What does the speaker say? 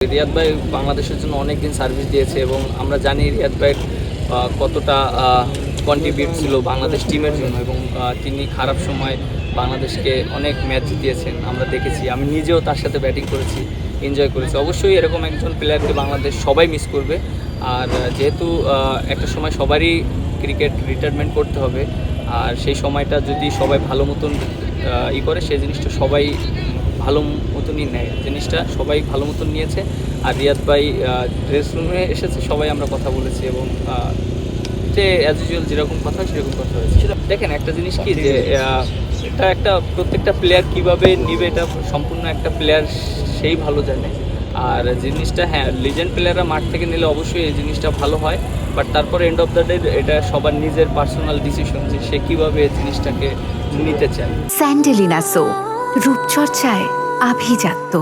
রিয়াদ ভাই বাংলাদেশের জন্য অনেক দিন সার্ভিস দিয়েছে এবং আমরা জানি রিয়াদ ভাই কতটা কন্ট্রিবিউট ছিল বাংলাদেশ টিমের জন্য এবং তিনি খারাপ সময় বাংলাদেশকে অনেক ম্যাচ জিতিয়েছেন আমরা দেখেছি। আমি নিজেও তার সাথে ব্যাটিং করেছি, এনজয় করেছি। অবশ্যই এরকম একজন প্লেয়ারকে বাংলাদেশ সবাই মিস করবে। আর যেহেতু একটা সময় সবারই ক্রিকেট রিটায়ারমেন্ট করতে হবে, আর সেই সময়টা যদি সবাই ভালো মতন করে সেই জিনিসটা সবাই ভালো মতনই নেয়, জিনিসটা সবাই ভালো মতন নিয়েছে। আর রিয়াদ ভাই ড্রেসিং রুমে এসেছে, সবাই আমরা কথা বলেছি এবং যে অ্যাজ ইউজুয়াল যেরকম কথা সেরকম কথা হয়েছে। দেখেন একটা জিনিস কি যে এটা একটা প্রত্যেকটা প্লেয়ার কীভাবে নিবে এটা সম্পূর্ণ একটা প্লেয়ার সেই ভালো জানে। আর জিনিসটা লিজেন্ড প্লেয়াররা মাঠ থেকে নিলে অবশ্যই এই জিনিসটা ভালো হয়, বাট তারপরে এন্ড অফ দ্য ডে এটা সবার নিজের পার্সোনাল ডিসিশন যে সে কীভাবে এই জিনিসটাকে নিতে চায়। স্যান্ডেলিনা সো রূপচর্চায় আভিজাত্য।